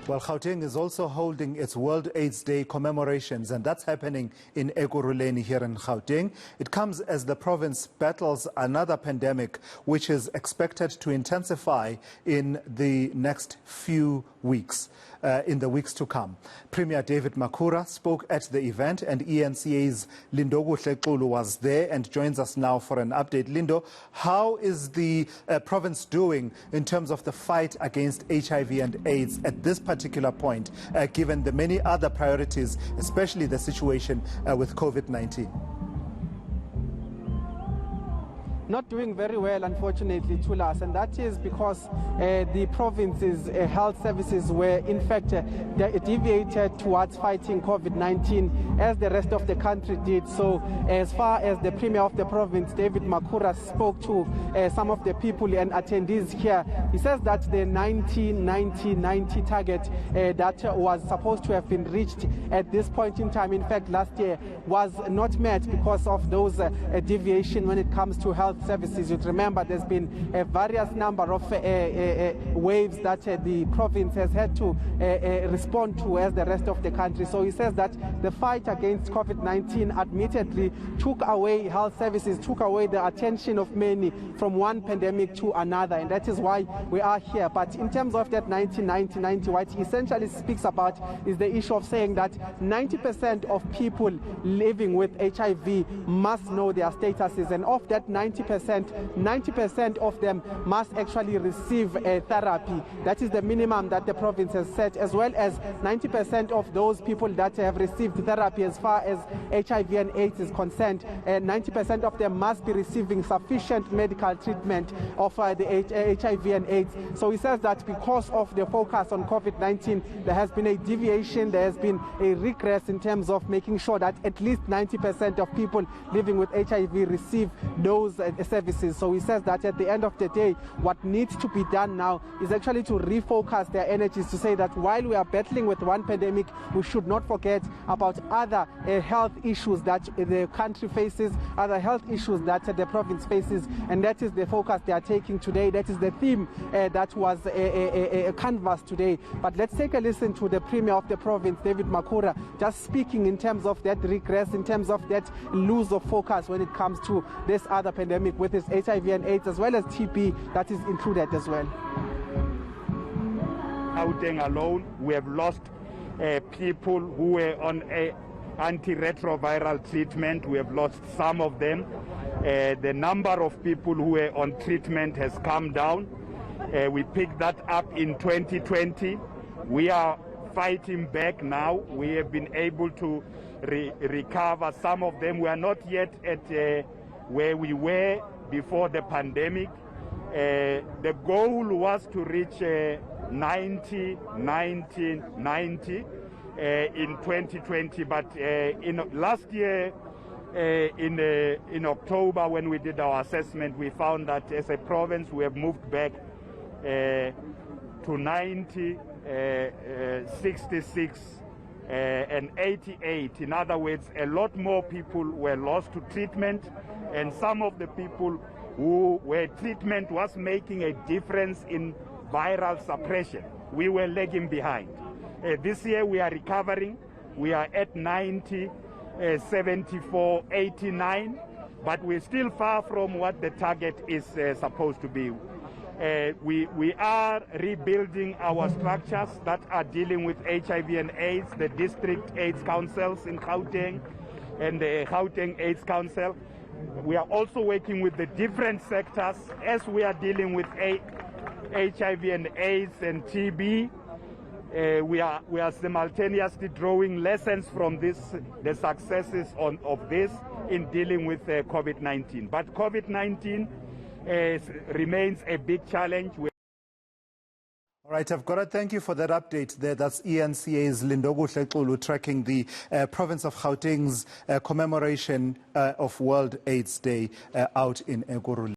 Well, Gauteng is also holding its World AIDS Day commemorations, and that's happening in Ekurhuleni here in Gauteng. It comes as the province battles another pandemic, which is expected to intensify in the next few weeks, in the weeks to come. Premier David Makhura spoke at the event, and eNCA's Lindokuhle Xulu was there and joins us now for an update. Lindo, how is the province doing in terms of the fight against HIV and AIDS at this particular point, given the many other priorities, especially the situation with COVID-19? Not doing very well, unfortunately, Tulas, and that is because the province's health services were in fact deviated towards fighting COVID-19 as the rest of the country did. So as far as the Premier of the province, David Makhura, spoke to some of the people and attendees here, he says that the 90-90-90 target that was supposed to have been reached at this point in time, in fact last year, was not met because of those deviation when it comes to health services. You'd remember there's been a various number of waves that the province has had to respond to as the rest of the country. So he says that the fight against COVID-19 admittedly took away health services, took away the attention of many from one pandemic to another, and that is why we are here. But in terms of that 90-90-90, what he essentially speaks about is the issue of saying that 90% of people living with HIV must know their statuses, and of that 90% of them must actually receive therapy. That is the minimum that the province has set, as well as 90% of those people that have received therapy as far as HIV and AIDS is concerned, 90% of them must be receiving sufficient medical treatment of the HIV and AIDS. So he says that because of the focus on COVID-19, there has been a deviation, there has been a regress in terms of making sure that at least 90% of people living with HIV receive those services. So he says that at the end of the day, what needs to be done now is actually to refocus their energies to say that while we are battling with one pandemic, we should not forget about other health issues that the country faces, other health issues that the province faces, and that is the focus they are taking today. That is the theme that was a canvas today. But let's take a listen to the Premier of the province, David Makhura, just speaking in terms of that regress, in terms of that lose of focus when it comes to this other pandemic with his HIV and AIDS, as well as TB that is included as well. Gauteng alone, we have lost people who were on antiretroviral treatment. We have lost some of them. The number of people who were on treatment has come down. We picked that up in 2020. We are fighting back now. We have been able to recover some of them. We are not yet at where we were before the pandemic. The goal was to reach 90 in 2020, but last year in October, when we did our assessment, we found that as a province we have moved back to 90, 66 and 88. In other words, a lot more people were lost to treatment, and some of the people where treatment was making a difference in viral suppression, we were lagging behind. This year we are recovering. We are at 90, 74, 89, but we're still far from what the target is supposed to be. We are rebuilding our structures that are dealing with HIV and AIDS, the district AIDS councils in Gauteng and the Gauteng AIDS Council. We are also working with the different sectors as we are dealing with HIV and AIDS and TB. We are simultaneously drawing lessons from this, the successes of this in dealing with COVID-19. But COVID-19 remains a big challenge. All right, I've got to thank you for that update there. That's eNCA's Lindokuhle Xulu tracking the province of Gauteng's commemoration of World AIDS Day out in Ekurhuleni.